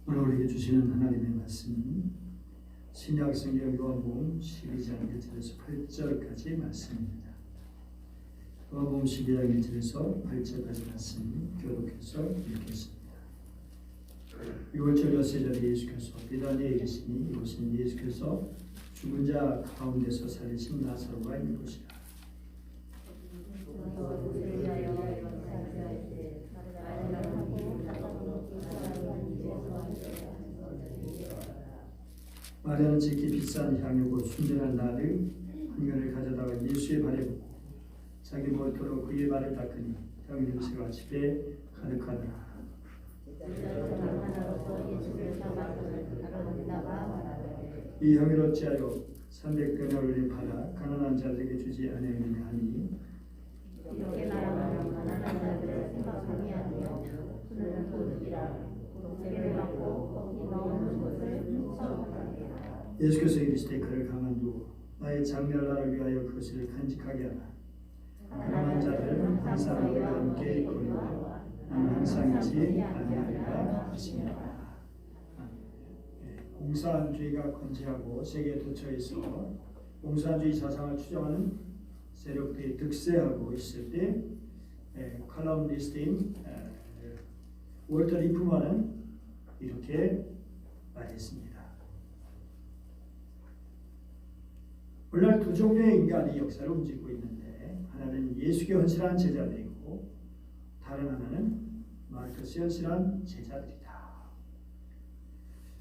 오늘 우리에게 주시는 하나님의 말씀은 신약성경 요한복음 12장 1절에서 8절까지 말씀입니다. 요한복음 12장 1절에서 8절까지 말씀 교독해서 읽겠습니다. 6월절 엿새절에 예수께서 비단에 이르시니 이곳은 예수께서 죽은 자 가운데서 살리신 나사로가 있는 곳이라. 마리아는 지키 비싼 향유고 순전한 나를 한 견을 가져다가 예수의 발에 붓고 자기 머리털로 그의 발을 닦으니 향유 냄새가 집에 가득하더라. 이 향유를 어찌하여 300데나리온을 팔아 가난한 자들에게 주지 아니하느냐 하니 이렇게 말하면 가난한 자들을 생각함이 아니요 그는 도둑이라 도둑을 받고 거기 넣는 것을 훔쳐가니라. 예수께서 이르시되 그를 가만두고 나의 장렬 나를 위하여 그것을 간직하게 하라. 가난한 자들은 항상 너희와 함께 있거니와 나는 항상 있지 아니하리라 하시니라. 공산주의가 건재하고 세계에 돋쳐 있어 공산주의 사상을 추종하는 세력들이 득세하고 있을 때 칼럼니스트인 월터 리프만은 이렇게 말했습니다. 오늘날 두 종류의 인간이 역사를 움직이고 있는데 하나는 예수께 헌신한 제자들이고 다른 하나는 마르크스에 헌신한 제자들이다.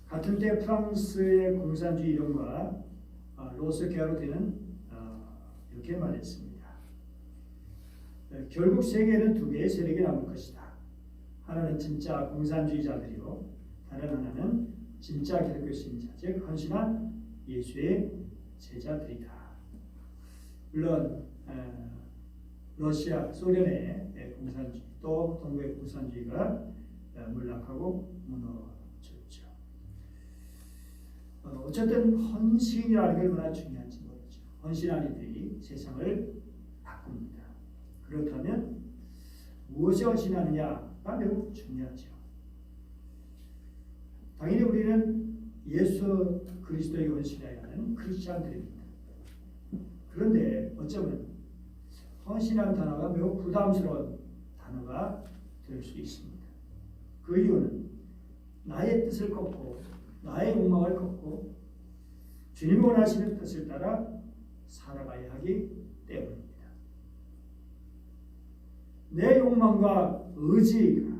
같은 때 프랑스의 공산주의 이론가 로스케아르트는 이렇게 말했습니다. 결국 세계에는 두 개의 세력이 남을 것이다. 하나는 진짜 공산주의자들이요 다른 하나는 진짜 기독교 신자 즉 헌신한 예수의 제자들이다. 물론 러시아, 소련의 공산주의 또 동구의 공산주의가 몰락하고 무너졌죠. 어쨌든 헌신이라는 게 얼마나 중요한지 모르죠. 헌신한 이들이 세상을 바꿉니다. 그렇다면 무엇에 헌신하느냐가 매우 중요하죠. 당연히 우리는 예수 그리스도에게 헌신해야 하는 크리스찬들입니다. 그런데 어쩌면 헌신이라는 단어가 매우 부담스러운 단어가 될 수 있습니다. 그 이유는 나의 뜻을 꺾고 나의 욕망을 꺾고 주님이 원하시는 뜻을 따라 살아가야 하기 때문입니다. 내 욕망과 의지가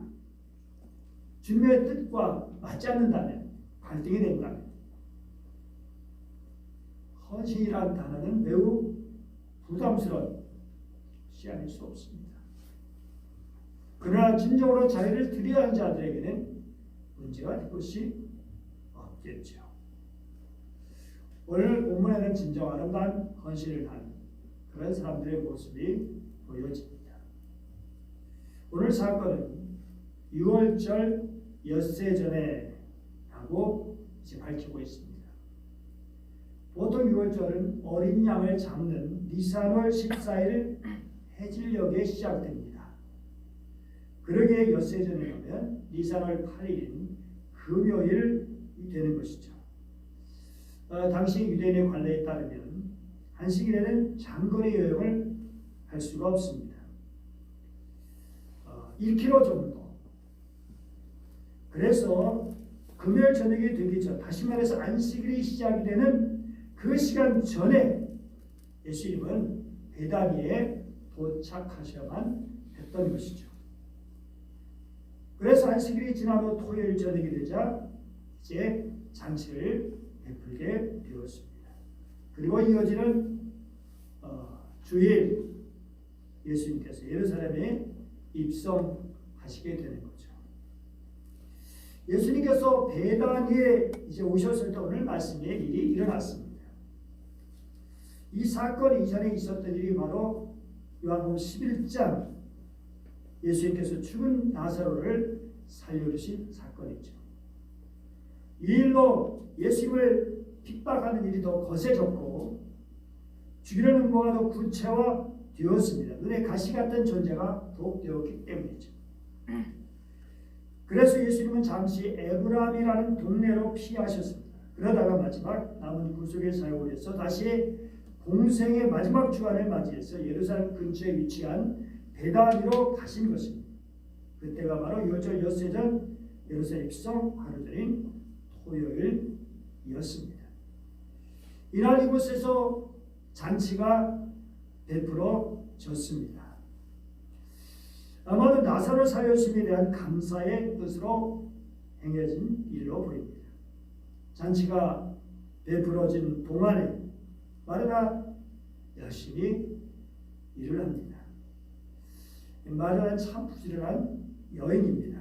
주님의 뜻과 맞지 않는다면 갈등이 된다면 헌신이라는 단어는 매우 부담스러운 것이 아닐 수 없습니다. 그러나 진정으로 자유를 드려야 하는 자들에게는 문제가 될 것이 없겠죠. 오늘 본문에는 진정 아름다운 헌신을 하는 그런 사람들의 모습이 보여집니다. 오늘 사건은 6월절 엿새전에 라고 이제 밝히고 있습니다. 보통 6월절은 어린 양을 잡는 니산월 14일 해질녘에 시작됩니다. 그러기에 엿새전에 가면 니산월 8일인 금요일이 되는 것이죠. 당시 유대인의 관례에 따르면 안식일에는 장거리 여행을 할 수가 없습니다. 1km 정도. 그래서 금요일 저녁이 되기 전, 다시 말해서 안식일이 시작이 되는 그 시간 전에 예수님은 베다니에 도착하셔야만 했던 것이죠. 그래서 안식일이 지난 후 토요일 저녁이 되자 이제 잔치를 베풀게 되었습니다. 그리고 이어지는 주일 예수님께서 예루살렘에 입성하시게 되는 거죠. 예수님께서 베다니에 이제 오셨을 때 오늘 말씀의 일이 일어났습니다. 이 사건 이전에 있었던 일이 바로 요한복음 11장 예수님께서 죽은 나사로를 살려주신 사건이죠. 이 일로 예수님을 핍박하는 일이 더 거세졌고 죽이려는 음모가 더 구체화되었습니다. 눈에 가시 같은 존재가 더욱 되었기 때문이죠. 그래서 예수님은 잠시 에브라임이라는 동네로 피하셨습니다. 그러다가 마지막 남은 구속의 사역을 위해서 다시 공생의 마지막 주간을 맞이해서 예루살렘 근처에 위치한 베다니로 가신 것입니다. 그때가 바로 요절 엿새 전 예루살렘 입성 하루 전인 토요일이었습니다. 이날 이곳에서 잔치가 베풀어졌습니다. 아마도 나사로 살려심에 대한 감사의 뜻으로 행해진 일로 보입니다. 잔치가 베풀어진 동안에 마르다 열심히 일을 합니다. 마르다는 참 부지런한 여인입니다.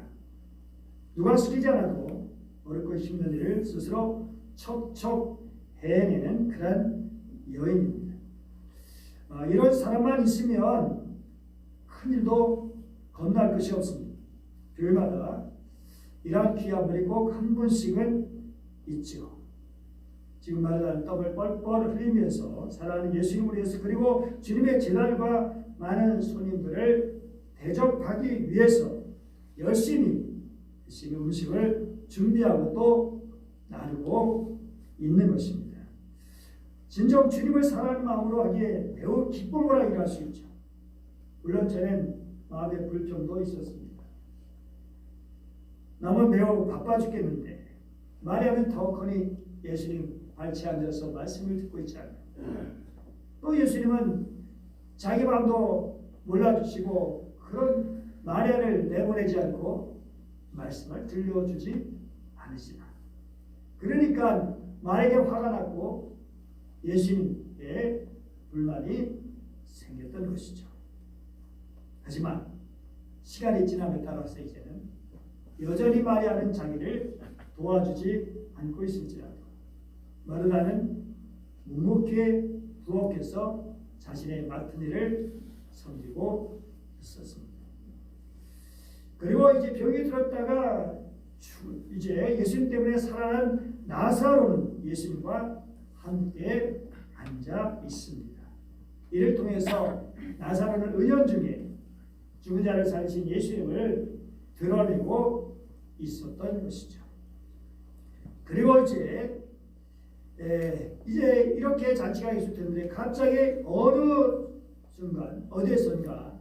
누가 시키지 않아도 어렵고 힘든 일을 스스로 척척 해내는 그런 여인입니다. 이런 사람만 있으면 큰 일도 겁날 것이 없습니다. 교회마다 이러한 귀한 분이 꼭 한 분씩은 있죠. 지금 말하는 떡을 뻘뻘 흘리면서 사랑하는 예수님을 위해서 그리고 주님의 제자들과 많은 손님들을 대접하기 위해서 열심히 음식을 준비하고 또 나누고 있는 것입니다. 진정 주님을 사랑하는 마음으로 하기에 매우 기쁨으로 일할 수 있죠. 물론 저는 마음의 불평도 있었습니다. 남은 매우 바빠 죽겠는데 마리아는 더욱하니 예수님 발치에 앉아서 말씀을 듣고 있잖아요. 또 예수님은 자기 마음도 몰라주시고 그런 마리아를 내보내지 않고 말씀을 들려주지 않으시나. 그러니까 마리아에게 화가 났고 예수님의 불만이 생겼던 것이죠. 하지만 시간이 지남에 따라서 이제는 여전히 마리아는 자기를 도와주지 않고 있을지라도 마르다는 묵묵히 부엌에서 자신의 맡은 일을 섬기고 있었습니다. 그리고 이제 병이 들었다가 이제 예수님 때문에 살아난 나사로는 예수님과 함께 앉아 있습니다. 이를 통해서 나사로는 은연중에 죽은 자를 살리신 예수님을 드러내고 있었던 것이죠. 그리고 이제 이렇게 잔치가 있었는데 갑자기 어느 순간 어디에선가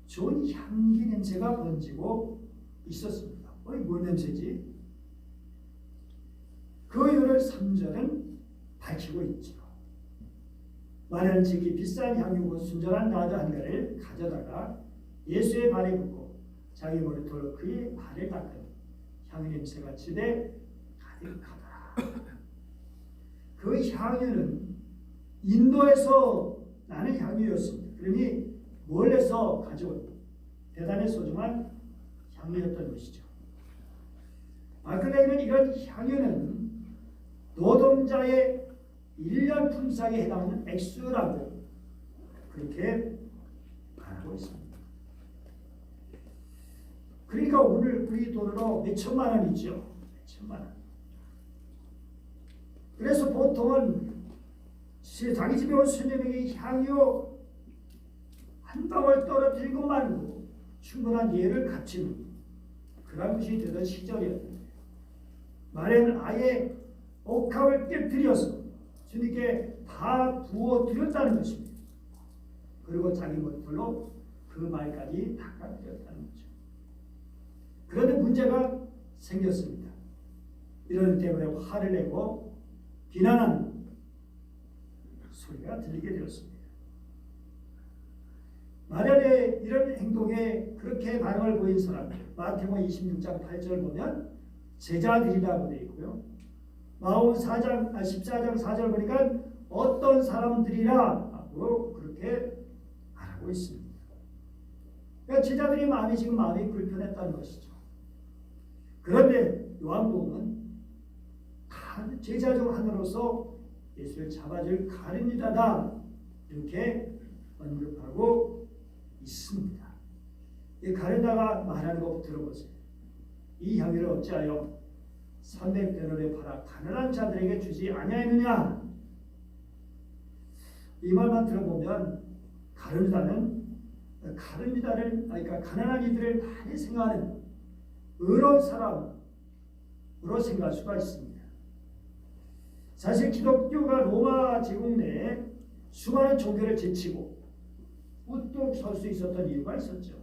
좋은 향기 냄새가 번지고 있었습니다. 뭔 냄새지? 그 이유를 3절은 밝히고 있죠. 마리아는 지기 비싼 향유고 순전한 나드 한 가를 가져다가 예수의 발에 붓고 자기 머리털로 그의 발을 닦은 향유 냄새가 지대 가득하더라. 그 향유는 인도에서 나는 향유였습니다. 그러니 멀리서 가져온 대단히 소중한 향유였던 것이죠. 마크레이는 이런 향유는 노동자의 1년 품삯에 해당하는 액수라고 그렇게 말하고 있습니다. 그러니까 오늘 우리 돈으로 몇 천만 원이죠. 몇 천만 원. 그래서 보통은 자기 집에 온 손님에게 향유 한 방울 떨어뜨리고 말고 충분한 예를 갖추는 그런 것이 되던 시절이었는데 마리아는 아예 옥합을 깨뜨려서 주님께 다 부어드렸다는 것입니다. 그리고 자기 머리털로 그 말까지 닦아드렸다는 거죠. 그런데 문제가 생겼습니다. 이런 때문에 화를 내고 비난하는 소리가 들리게 되었습니다. 마리아의 이런 행동에 그렇게 반응을 보인 사람들, 마태복음 26장 8절 보면 제자들이라고 되어 있고요. 마태복음 14장 4절 보니까 어떤 사람들이라고 그렇게 말하고 있습니다. 그러니까 제자들이 마음이 불편했다는 것이죠. 그런데 요한복음은 제자 중 하나로서 예수를 잡아줄 가룟유다다 이렇게 언급하고 있습니다. 이 가룟유다가 말하는 것 들어보세요. 이 향유를 어찌하여 300데나리온에 팔아 가난한 자들에게 주지 아니하였느냐. 이 말만 들어보면 가룟유다를 그러니까 가난한 이들을 많이 생각하는 의로운 사람으로 생각할 수가 있습니다. 사실 기독교가 로마 제국 내에 수많은 종교를 제치고 우뚝 설 수 있었던 이유가 있었죠.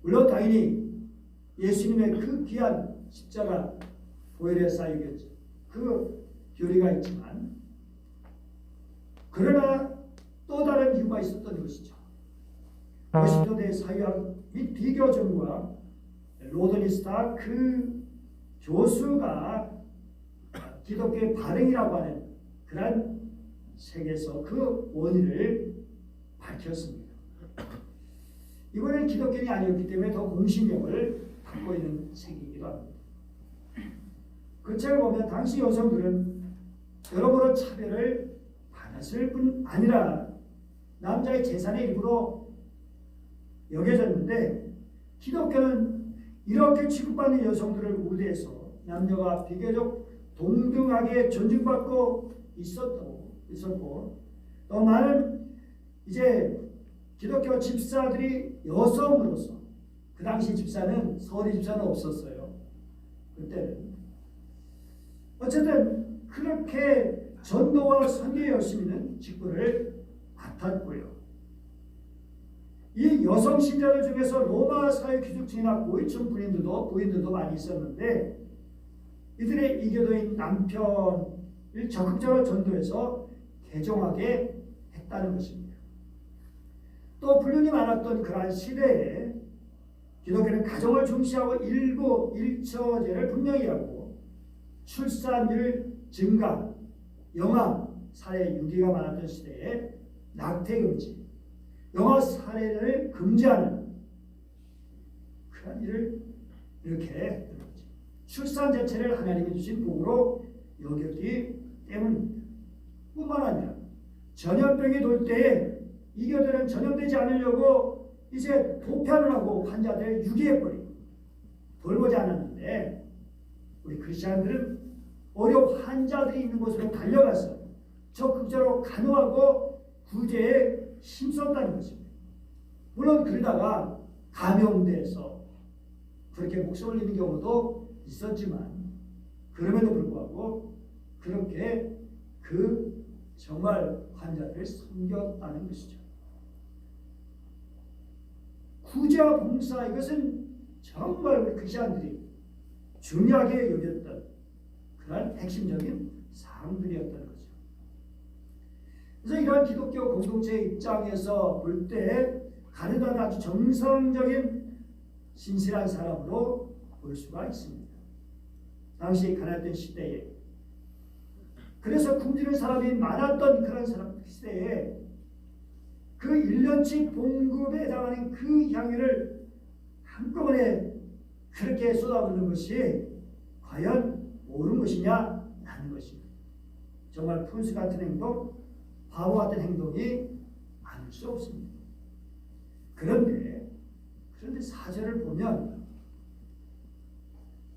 물론 당연히 예수님의 그 귀한 십자가 보혈의 사유겠죠. 그 교리가 있지만, 그러나 또 다른 이유가 있었던 것이죠. 그리스도의 사유학 및 비교전과 로더니스타 그 교수가 기독교의 발행이라고 하는 그런 책에서 그 원인을 밝혔습니다. 이번엔 기독교인이 아니었기 때문에 더 공신력을 갖고 있는 책이기도 합니다. 그 책을 보면 당시 여성들은 여러모로 차별을 받았을 뿐 아니라 남자의 재산의 일부로 여겨졌는데, 기독교는 이렇게 취급받는 여성들을 우대해서 남녀가 비교적 동등하게 존중받고 있었고, 또 많은 이제 기독교 집사들이 여성으로서, 그 당시 집사는 서리 집사는 없었어요. 그때는 어쨌든 그렇게 전도와 선교의 열심히는 직분을 맡았고요. 이 여성 신자들 중에서 로마 사회 귀족층이나 고위층 부인들도 많이 있었는데, 이들의 이교도인 남편을 적극적으로 전도해서 개종하게 했다는 것입니다. 또 불륜이 많았던 그러한 시대에 기독교는 가정을 중시하고 일처제를 분명히 하고, 출산율 증가, 영아 사례 유기가 많았던 시대에 낙태 금지, 영아 사례를 금지하는 그런 일을 이렇게 했던 거죠. 출산 자체를 하나님이 주신 복으로 여겼기 때문입니다. 뿐만 아니라 전염병이 돌 때에 이교들은 전염되지 않으려고 이제 도편을 하고 환자들을 유기해버리고 돌보지 않았는데, 우리 크리스천들은 오히려 환자들이 있는 곳으로 달려가서 적극적으로 간호하고 구제에 힘썼다는 것입니다. 물론 그러다가 감염돼서 그렇게 목숨 흘리는 경우도 있었지만, 그럼에도 불구하고 그렇게 그 정말 환자들을 섬겼다는 것이죠. 구제와 봉사, 이것은 정말 우리 크리스천들이 중요하게 여겼던 그런 핵심적인 사항들이었다는 거죠. 그래서 이러한 기독교 공동체의 입장에서 볼 때 가르다는 아주 정상적인 신실한 사람으로 볼 수가 있습니다. 당시 가난했던 시대에, 그래서 굶주린 사람이 많았던 그런 시대에 그 1년치 봉급에 해당하는 그 향유를 한꺼번에 그렇게 쏟아붓는 것이 과연 옳은 것이냐 라는 것입니다. 정말 푼수 같은 행동, 바보 같은 행동이 아닐 수 없습니다. 그런데 사절을 보면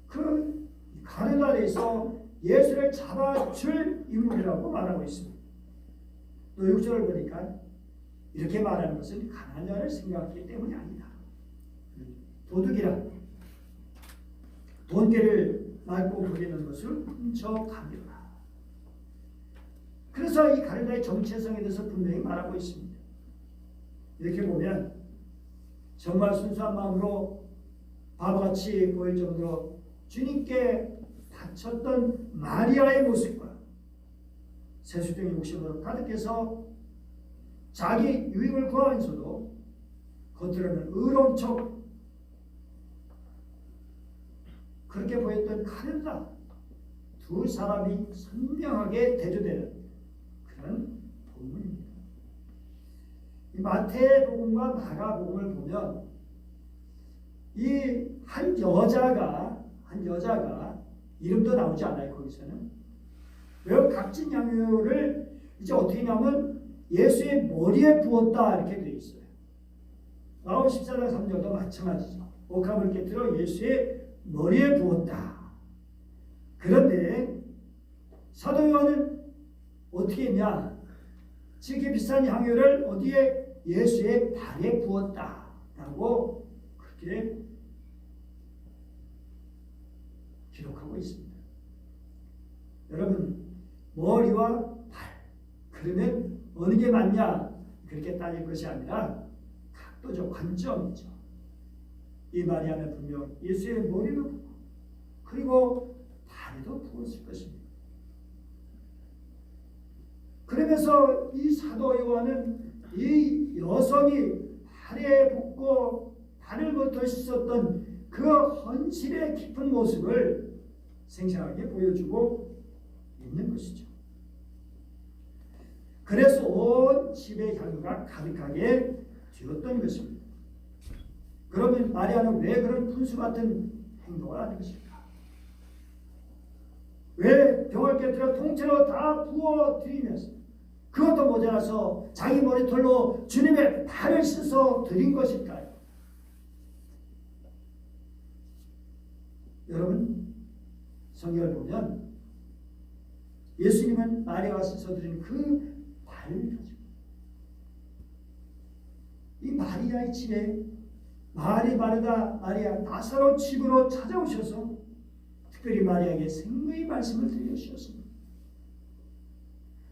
그 가느다리에서 예수를 잡아줄 인물이라고 말하고 있습니다. 또 6절을 보니까 이렇게 말하는 것은 가난한 자를 생각하기 때문이 아니다. 도둑이라 돈깨를 밟고 부리는 것을 훔쳐가리라. 그래서 이 가르다의 정체성에 대해서 분명히 말하고 있습니다. 이렇게 보면 정말 순수한 마음으로 바보같이 보일 정도로 주님께 바쳤던 마리아의 모습과 세속적인 욕심으로 가득해서 자기 유익을 구하면서도 겉으로는 의로운 척 그렇게 보였던 가르다, 두 사람이 선명하게 대조되는 그런 본문입니다. 이 마태복음과 마가복음을 보면 이 한 여자가 이름도 나오지 않아요. 거기서는 왜 각진 향유를 이제 어떻게 하냐면 예수의 머리에 부었다 이렇게 되어 있어요. 마가복음 14장 3절도 마찬가지죠. 옥합을 깨뜨려 예수의 머리에 부었다. 그런데 사도 요한은 어떻게 했냐? 지극히 비싼 향유를 어디에? 예수의 발에 부었다라고 그렇게 기록하고 있습니다. 여러분, 머리와 발, 그러면 어느 게 맞냐 그렇게 따질 것이 아니라 각도적 관점이죠. 이 마리아는 분명 예수의 머리를 부고 그리고 다리도 부었을 것입니다. 그러면서 이 사도 요한은 이 여성이 발에 붓고 발을부터 씻었던 그 헌신의 깊은 모습을 생생하게 보여주고 있는 것이죠. 그래서 온 집의 향유가 가득하게 되었던 것입니다. 그러면 마리아는 왜 그런 분수 같은 행동을 하는 것일까? 왜 병을 깨뜨려 통째로 다 부어드리면서 그것도 모자라서 자기 머리털로 주님의 발을 씻어 드린 것일까요? 여러분, 성경을 보면 예수님은 마리아가 씻어드린 그 발을 가지고 이 마리아의 집에 마리아 나사로 집으로 찾아오셔서 특별히 마리아에게 생명의 말씀을 들려주셨습니다.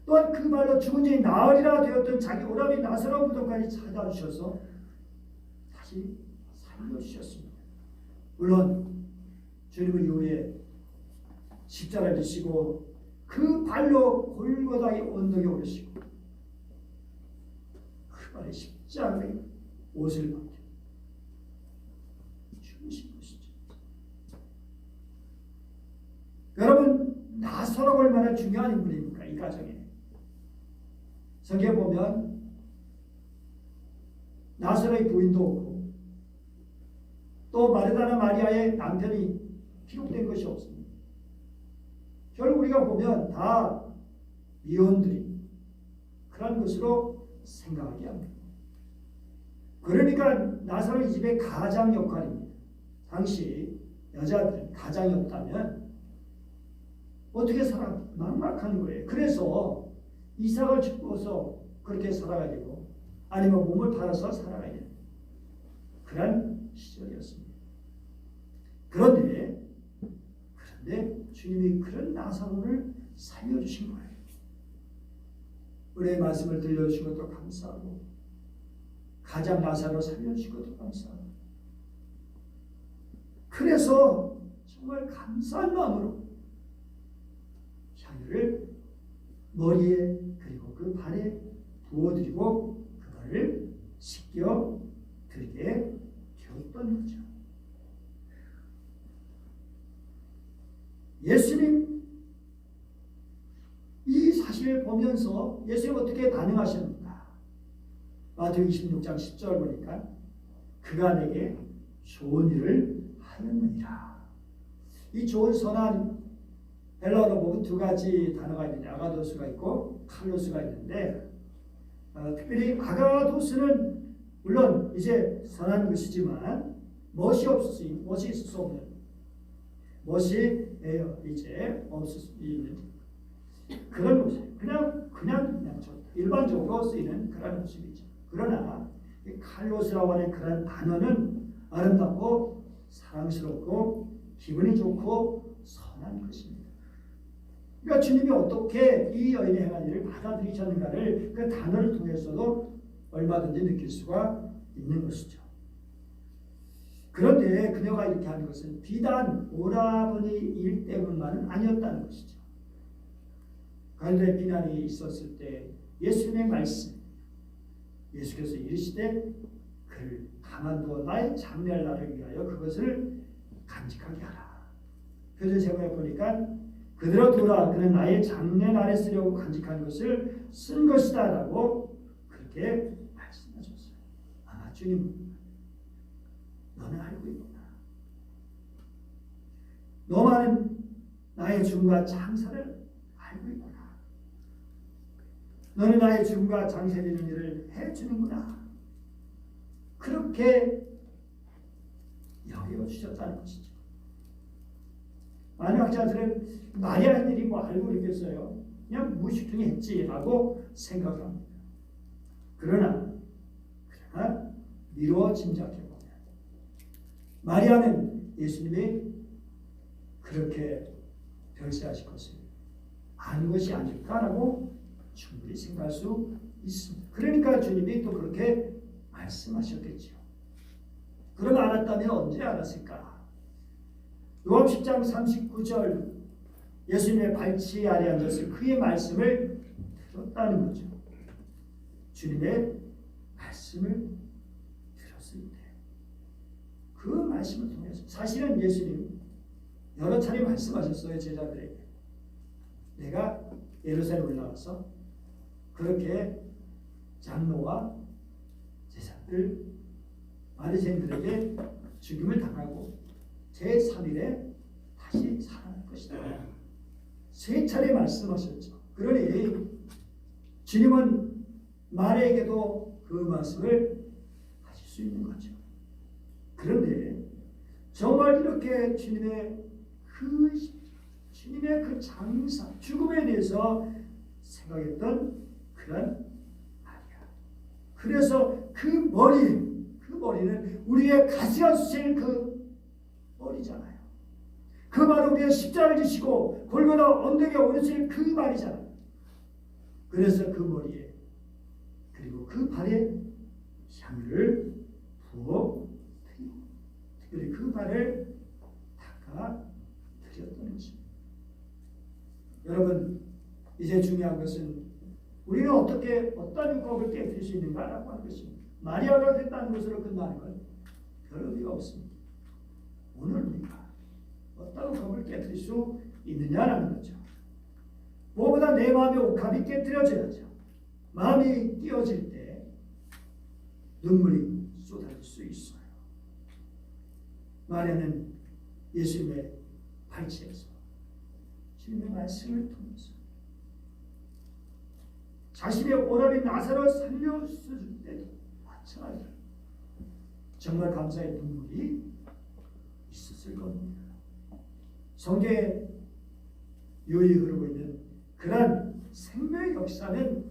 또한 그 발로 죽은 자의 나으리라 되었던 자기 오라비 나사로 무덤까지 찾아주셔서 다시 살려주셨습니다. 물론 주님은 이후에 십자가를 지시고 그 발로 골고다의 언덕에 오르시고 그 발에 십자가의 옷을 벗겨 죽으신 것이죠. 여러분, 나사로가 얼마나 중요한 인물입니까? 이 가정에. 성경에 보면 나사로의 부인도 없고 또 마르다나 마리아의 남편이 기록된 것이 없습니다. 결국 우리가 보면 다 미혼들이 그런 것으로 생각하게 합니다. 그러니까 나사로의 집의 가장 역할입니다. 당시 여자들은 가장이 없다면 어떻게 살아? 막막한 거예요. 그래서 이삭을 죽어서 그렇게 살아가야 되고 아니면 몸을 팔아서 살아가야 되는 그런 시절이었습니다. 그런데 주님이 그런 나사로를 살려주신 거예요. 은혜의 말씀을 들려주신 것도 감사하고 가장 나사로 살려주신 것도 감사하고 그래서 정말 감사한 마음으로 향유를 머리에 그리고 그 발에 부어드리고 그거를 씻겨 드리게 되었던 거죠. 예수님 이 사실을 보면서 예수님 어떻게 반응하셨는가? 마태복음 26장 10절 보니까 그가 내게 좋은 일을 하였느니라. 이 좋은 선한 헬라어로 보면 두 가지 단어가 있는데 아가도스가 있고 칼로스가 있는데 특별히 아가도스는 물론 이제 선한 것이지만 멋이 있을 수 없는 멋이 이제 없을 수 있는 그런 모습, 그냥 일반적으로 쓰이는 그런 모습이죠. 그러나 칼로스라고 하는 그런 단어는 아름답고 사랑스럽고 기분이 좋고 선한 것입니다. 그러니까 주님이 어떻게 이 여인의 행한 일을 받아들이셨는가를 그 단어를 통해서도 얼마든지 느낄 수가 있는 것이죠. 그런데 그녀가 이렇게 하는 것은 비단 오라버니 일 때문만은 아니었다는 것이죠. 그런데 비난이 있었을 때 예수님의 말씀, 예수께서 이르시되 그를 가만두어 나의 장래할 날을 위하여 그것을 간직하게 하라. 표준 세번에 보니까 그대로 두라. 그는 나의 장래 날에 쓰려고 간직한 것을 쓴 것이다 라고 그렇게 말씀하셨어요. 아마 주님은 너는 알고 있구나. 너만은 나의 죽음과 장사를 알고 있구나. 너는 나의 죽음과 장사되는 일을 해주는구나. 그렇게 여겨주셨다는 것이죠. 많은 학자들은 마리아의 일이 뭐 알고 있겠어요. 그냥 무식중에 했지라고 생각합니다. 그러나 미루어 짐작해보면 마리아는 예수님의 그렇게 별세하실 것을 아는 것이 아닐까라고 충분히 생각할 수 있습니다. 그러니까 주님이 또 그렇게 말씀하셨겠죠. 그럼 알았다면 언제 알았을까? 요한 10장 39절 예수님의 발치 아래 앉아서 그의 말씀을 들었다는 거죠. 주님의 말씀을 들었을 때 그 말씀을 통해서 사실은 예수님 여러 차례 말씀하셨어요. 제자들에게. 내가 예루살렘 올라가서 그렇게 장로와 제사들 바리새인들에게 죽임을 당하고 제3일에 다시 살아날 것이다. 3차례 말씀하셨죠. 그러니 주님은 마리아에게도 그 말씀을 하실 수 있는 거죠. 그런데 정말 이렇게 주님의 그 장사, 죽음에 대해서 생각했던 그런 마리아. 그래서 그 머리는 우리의 가시가 쑤신 그 머리잖아요. 그 말은 우리의 십자가를 지시고 골고다 언덕에 오르실 그 말이잖아요. 그래서 그 머리에 그리고 그 발에 향유를 부어 드리고 특별히 그 발을 닦아 드렸던 것입니다. 여러분, 이제 중요한 것은 우리는 어떻게 어떤 유혹을 깨뜨릴 수 있는가라고 하는 것입니다. 마리아가 됐다는 것으로 끝나는 건 별 의미가 없습니다. 오늘 우리가 어떤 겁을 깨뜨릴 수 있느냐라는 거죠. 무엇보다 내 마음의 옥합이 깨뜨려져야죠. 마음이 끼어질 때 눈물이 쏟아질 수 있어요. 마리아는 예수님의 발치에서 주님의 말씀을 통해서 자신의 오라비 나사로 살려줄 때도 마찬가지로 정말 감사의 눈물이 있었을 겁니다. 성경에 유유히 흐르고 있는 그러한 생명의 역사는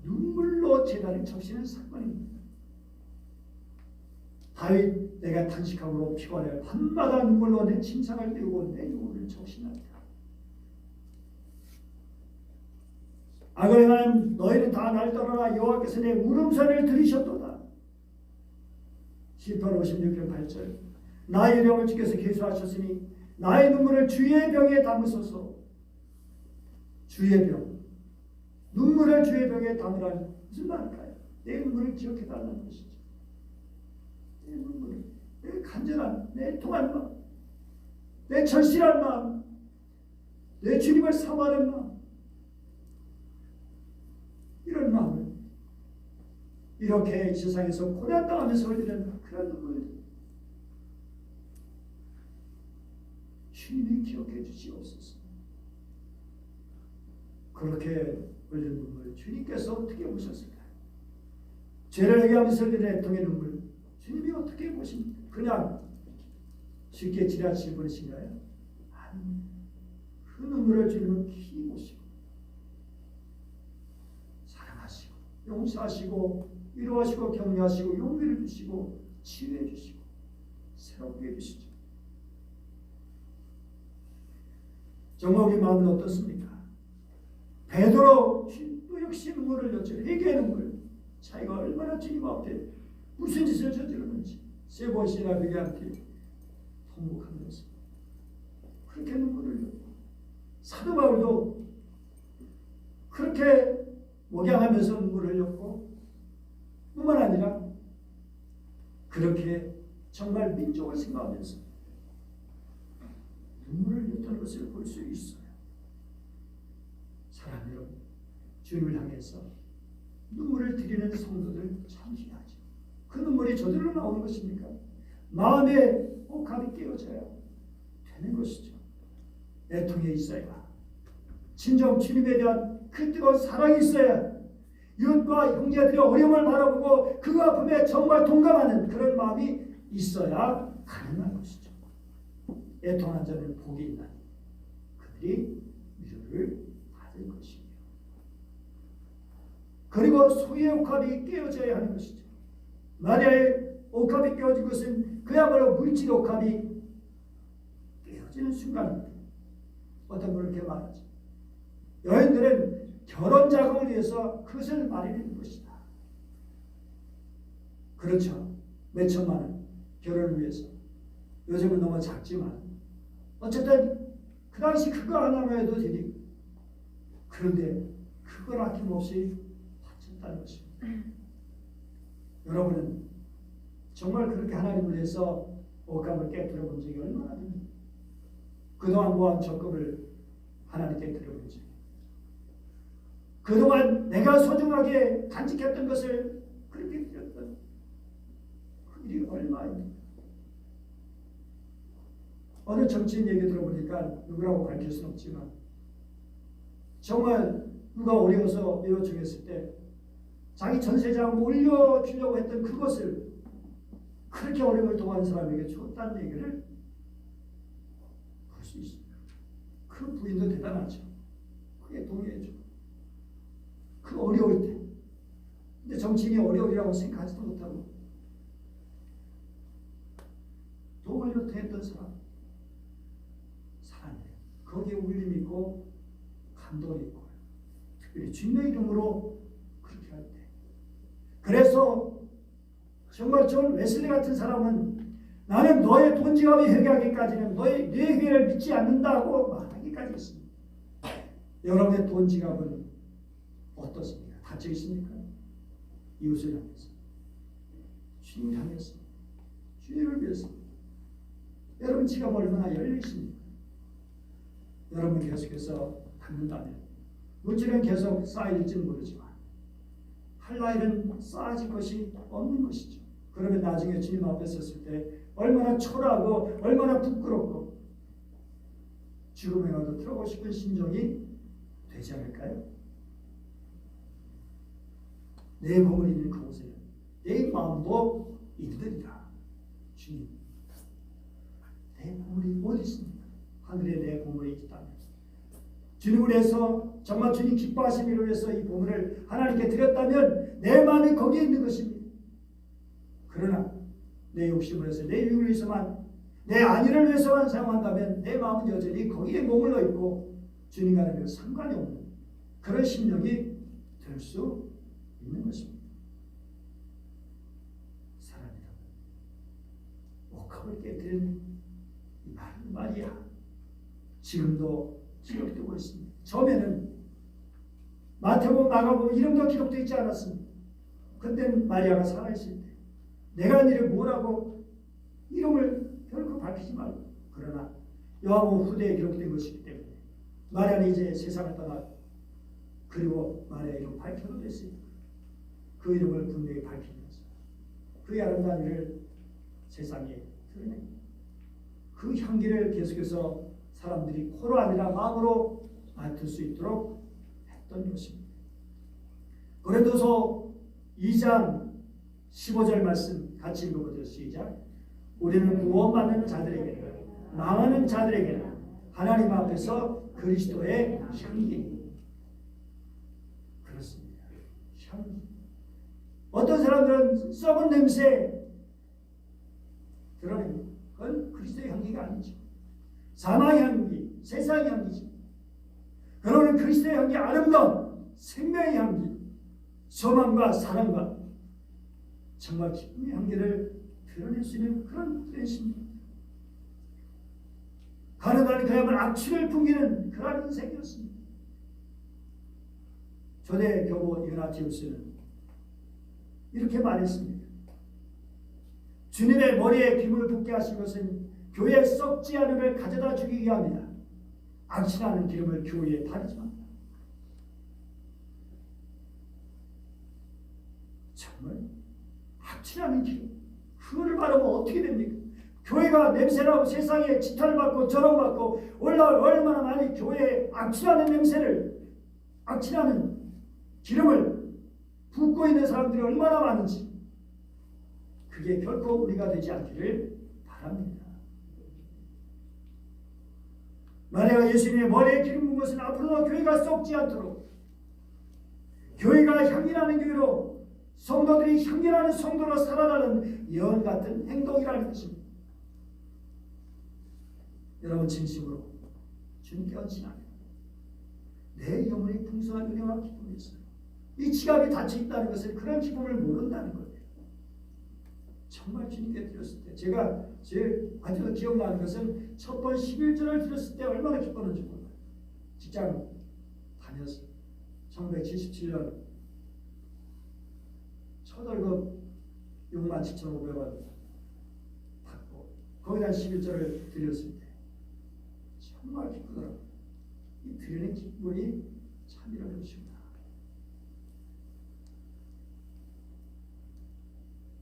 눈물로 재단을 적시는 사건입니다. 다윗 내가 탄식함으로 피곤해 밤마다 눈물로 내 침상을 띄우고 내 영혼을 적신한다. 악을 행한 너희는 다 날 떠나라. 여호와께서 내 울음소리를 들으셨도다. 시편 56편 8절 나의 병을 주께서 계수하셨으니 나의 눈물을 주의 병에 담으소서. 주의 병, 눈물을 주의 병에 담으라는 무슨 말일까요? 내 눈물을 기억해달라는 것이죠. 내 눈물을, 내 간절한, 내 통한 마음, 내 절실한 마음, 내 주님을 사모하는 마음, 이런 마음을 이렇게 이 세상에서 고난당하면서 흘리는 그런 눈물들 주님이 기억해 주시옵소서. 그렇게 흘린 눈물 주님께서 어떻게 보셨을까요? 죄를 회개하면서 흘리는 애통의 눈물 주님이 어떻게 보십니까? 그냥 쉽게 지나치게 보내신가요? 아니, 그 눈물을 주님은 깊이 보시고 사랑하시고 용서하시고 위로하시고 격려하시고 용기를 주시고 치유해 주시고 새롭게 해주시죠. 정말 우리 마음은 어떻습니까? 베드로 또 역시 눈물을 흘렸죠. 회개의 눈물. 자기가 얼마나 주님 앞에 무슨 짓을 저질렀는지 세 번씩이나 회개한테 통곡하면서 그렇게 눈물을 흘렸고 사도 바울도 그렇게 목양하면서 눈물을 흘렸고 뿐만 아니라 그렇게 정말 민족을 생각하면서 눈물을 흘렸다는 것을 볼 수 있어요. 사랑하는 여러분, 주님을 향해서 눈물을 드리는 성도들 참 귀하죠. 그 눈물이 저절로 나오는 것입니까? 마음의 옥합이 깨어져야 되는 것이죠. 애통에 있어야 진정 주님에 대한 그 뜨거운 사랑이 있어야 이웃과 형제들의 어려움을 바라보고 그 아픔에 정말 동감하는 그런 마음이 있어야 가능한 것이죠. 애통한 자는 복이 있나니 그들이 위로를 받을 것이며 그리고 소유의 옥합이 깨어져야 하는 것이죠. 마리아의 옥합이 깨어진 것은 그야말로 물질 옥합이 깨어진 터지는 순간입니다. 어떤 분은 그렇게 말하죠. 여인들은 결혼 자금을 위해서 그것을 마련하는 것이다. 그렇죠. 몇 천만 원 결혼을 위해서. 요즘은 너무 작지만 어쨌든 그 당시 그거 하나만 해도 되니. 그런데 그걸 아낌없이 바쳤다는 것입니다. 여러분은 정말 그렇게 하나님을 위해서 옷감을 깨뜨려 본 적이 얼마나 됩니까? 그동안 모은 적금을 하나님께 드려본 적이, 그동안 내가 소중하게 간직했던 것을 그렇게 드렸던 그 일이 얼마입니까? 어느 정치인 얘기 들어보니까 누구라고 밝힐 수는 없지만 정말 누가 어려워서 요청했을 때 자기 전세자금 올려주려고 했던 그것을 그렇게 어려움을 동하는 사람에게 줬다는 얘기를 볼 수 있습니다. 그 부인도 대단하죠. 그게 동의해줘. 그 어려울 때. 근데 정치인이 어려울이라고 생각하지도 못하고 도움을 요청했던 사람이에요. 거기에 울림이 있고 감동이 있고 특별히 주님의 이름으로 그렇게 할 때. 그래서 정말 존 웨슬리 같은 사람은 나는 너의 돈 지갑이 회개하기까지는 내 회개를 믿지 않는다고 말하기까지 했습니다. 여러분의 돈 지갑은 어떻습니까? 닫혀 있습니까? 이웃을 향해서, 주님을 향해서, 주님을 위해서. 여러분 지갑 얼마나 열려 있습니까? 여러분 계속해서 닫는다면 물질은 계속 쌓일지는 모르지만 할 나일은 쌓아질 것이 없는 것이죠. 그러면 나중에 주님 앞에 섰을 때 얼마나 초라하고 얼마나 부끄럽고 죽음에 가도 들어가고 싶은 심정이 되지 않을까요? 내 보물이 있는 그곳에 내 마음도 있으리라. 주님, 내 보물이 어디 있습니까? 하늘에 내 보물이 있다면 주님을 위해서 정말 주님 기뻐하시기를 위해서 이 보물을 하나님께 드렸다면 내 마음이 거기에 있는 것입니다. 그러나 내 욕심을 해서 내 유익을 위해서만 내 안위를 위해서만 사용한다면 내 마음은 여전히 거기에 머물러 있고 주님과는 상관이 없는 그런 심령이 될 수 있는 것입니다. 사람이라면 옥합을 깨뜨린 이 마리아 지금도 기록되고 있습니다. 처음에는 마태복음, 마가복음 이름도 기록되어 있지 않았습니다. 그때는 마리아가 살아있을 때 내가 너를 뭐라고 이름을 결코 밝히지 말고, 그러나 요한복음 후대에 기록된 것이기 때문에 마리아는 이제 세상을 떠나 그리고 마리아의 이름 밝혀도 됐으니까 그 이름을 분명히 밝히면서 그의 아름다운 일을 세상에 드러냅니다. 그 향기를 계속해서 사람들이 코로 아니라 마음으로 맡을 수 있도록 했던 것입니다. 고린도서 2장 15절 말씀 같이 읽어보죠. 시작. 우리는 구원받는 자들에게 망하는 자들에게 하나님 앞에서 그리스도의 향기. 그렇습니다. 향기. 어떤 사람들은 썩은 냄새 드러냅니다. 그건 그리스도의 향기가 아니죠. 사망의 향기, 세상의 향기죠. 그러면 그리스도의 향기, 아름다운 생명의 향기, 소망과 사랑과 정말 기쁨의 향기를 드러낼 수 있는 그런 뜻입니다. 가느다니 그야말로 악취를 풍기는 그런 인생이었습니다. 초대 교부 이그나티우스는 이렇게 말했습니다. 주님의 머리에 기름을 붓게 하신 것은 교회에 썩지 않음을 가져다 주기 위함이다. 악취나는 기름을 교회에 바르지 말라. 정말 악취나는 기름, 그거를 바르면 어떻게 됩니까? 교회가 냄새나고 세상에 지탄을 받고 저롱받고 얼마나 많이 교회에 악취나는 냄새를, 악취나는 기름을 붓고 있는 사람들이 얼마나 많은지, 그게 결코 우리가 되지 않기를 바랍니다. 마리아가 예수님의 머리에 기름 부은 것은 앞으로도 교회가 썩지 않도록, 교회가 향기나는 교회로, 성도들이 향기나는 성도로 살아가는 예언 같은 행동이라는 것입니다. 여러분 진심으로 주님께 헌신하면 내 영혼이 풍성한 은혜와 기쁨이 있어요. 이 지갑이 닫혀 있다는 것은 그런 기쁨을 모른다는 거예요. 정말 주님께 드렸을 때 제가 제일 아직도 기억나는 것은 첫 번 11절을 드렸을 때 얼마나 기뻤는지 몰라요. 직장 다녔어요. 1977년 첫 월급 67,500원 받고 거기다 11절을 드렸을 때 정말 기쁘더라고요. 이 드리는 기쁨이 참이라는 것입니다.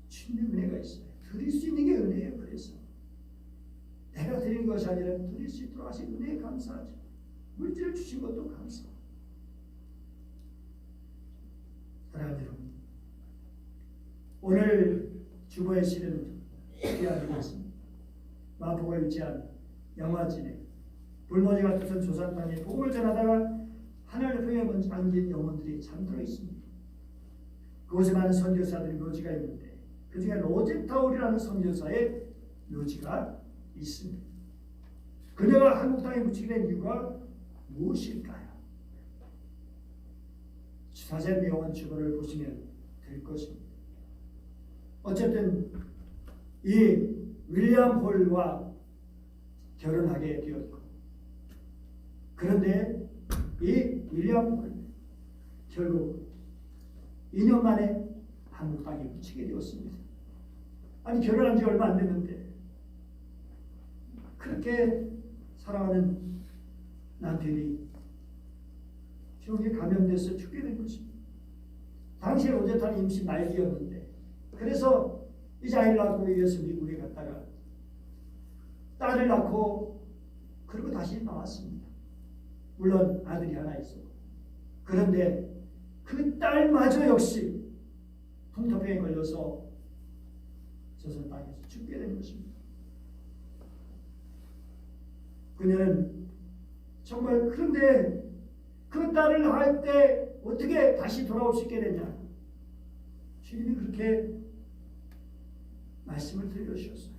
주님의 은혜가 있어요. 드릴 수 있는 게 은혜예요. 그래서 내가 드리는 것이 아니라 드릴 수 있도록 하신 은혜에 감사하죠. 물질을 주신 것도 감사하고. 사랑하는 여러분, 오늘 주보의 시는 기하드리겠습니다. 마포구에 위치한 양화진에 불모지가 뜯은 조상 땅에 복음을 전하다가 하나님의 품에 안긴 영혼들이 잠들어 있습니다. 그곳에 많은 선교사들의 묘지가 있는데 그 중에 로제타울이라는 선교사의 묘지가 있습니다. 그녀가 한국 땅에 묻히게 된 이유가 무엇일까요? 자세한 내용은 주보를 보시면 될 것입니다. 어쨌든 이 윌리엄 홀과 결혼하게 되었고, 그런데 이 윌리엄 홀 결국 2년 만에 한국 땅에 묻히게 되었습니다. 아니 결혼한 지 얼마 안 됐는데 그렇게 사랑하는 남편이 병에 감염돼서 죽게 된 것입니다. 당시에 로제타는 임신 말기였는데 그래서 이제 아이를 낳기 위해서 미국에 갔다가 딸을 낳고 그리고 다시 나왔습니다. 물론 아들이 하나 있었고, 그런데 그 딸마저 역시 풍토병에 걸려서 조선 땅에서 죽게 된 것입니다. 그녀는 정말 그런데 그 딸을 낳을 때 어떻게 다시 돌아올 수 있게 되냐? 주님이 그렇게 말씀을 들려주셨어요.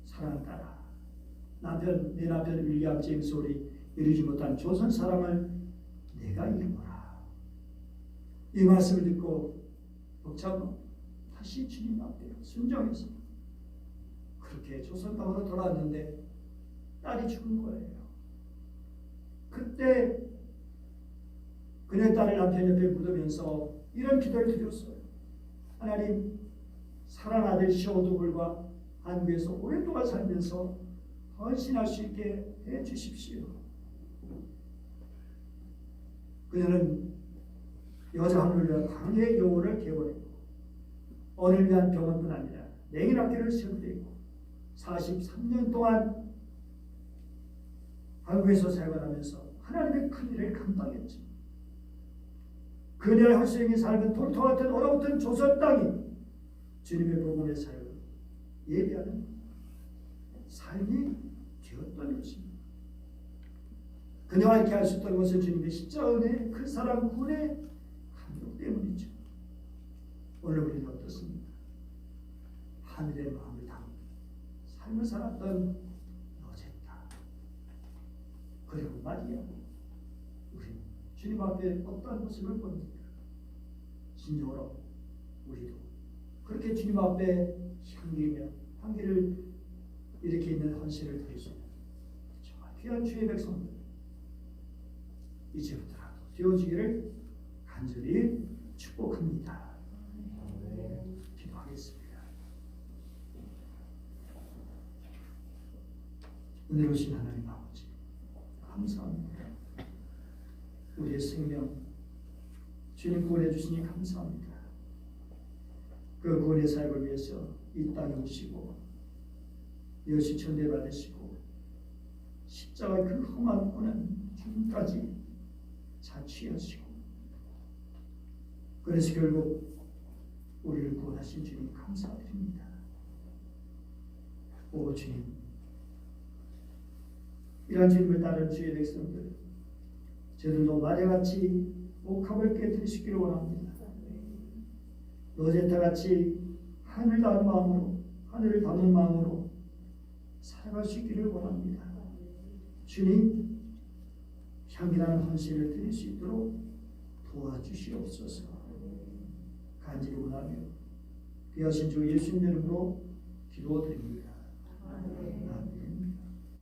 사랑하는 딸아, 내 남편 윌리엄 제임스 홀이 이루지 못한 조선 사람을 내가 이루어라. 이 말씀을 듣고 목자는 다시 주님 앞에 순종해서 그렇게 조선 땅으로 돌아왔는데 딸이 죽은 거예요. 그때 그녀의 딸을 남편 옆에 묻으면서 이런 기도를 드렸어요. 하나님, 사랑 아들 시오도굴과 한국에서 오랫동안 살면서 헌신할 수 있게 해주십시오. 그녀는 여자 하늘을 위한 강의 요원을 개원했고 언을 위한 병원뿐 아니라 냉인학교를 세우고 43년 동안 한국에서 살아가면서 하나님의 큰 일을 감당했죠. 그녀의 혈생이 삶은 돌토 같은 얼어붙은 조선 땅이 주님의 복음의 사역을 예비하는 삶이 되었던 것입니다. 그녀가 이렇게 할 수 있던 것은 주님의 십자가 은혜, 그 사랑 구원의 감격 때문이죠. 오늘 우리는 어떻습니까? 하늘의 마음을 담은 삶을 살았던 로제타, 그리고 마리아, 우리 주님 앞에 어떠한 모습을 보입니까? 진정으로 우리도 그렇게 주님 앞에 향기를 이렇게 있는 헌신을 드릴 수 있는 정말 귀한 주의 백성들 이제부터라도 되어지기를 간절히 축복합니다. 기도하겠습니다. 은혜로우신 하나님 아버지, 감사합니다. 우리의 생명 주님 구원해 주시니 감사합니다. 그 구원의 사역을 위해서 이 땅에 오시고 여시 천대 받으시고 십자가의 그 험한 고난 죽음까지 자취하시고, 그래서 결국 우리를 구원하신 주님 감사드립니다. 오 주님, 이런 주님을 따르는 주의 백성들, 저들도 마리아같이 옥합을 깨뜨리시기를 원합니다. 로제타같이 하늘을 담은 마음으로 살아갈 수 있기를 원합니다. 주님 향이라는 헌신을 드릴 수 있도록 도와주시옵소서. 간절히 원하며 귀하신 주 예수님 이름으로 기도드립니다. 아멘.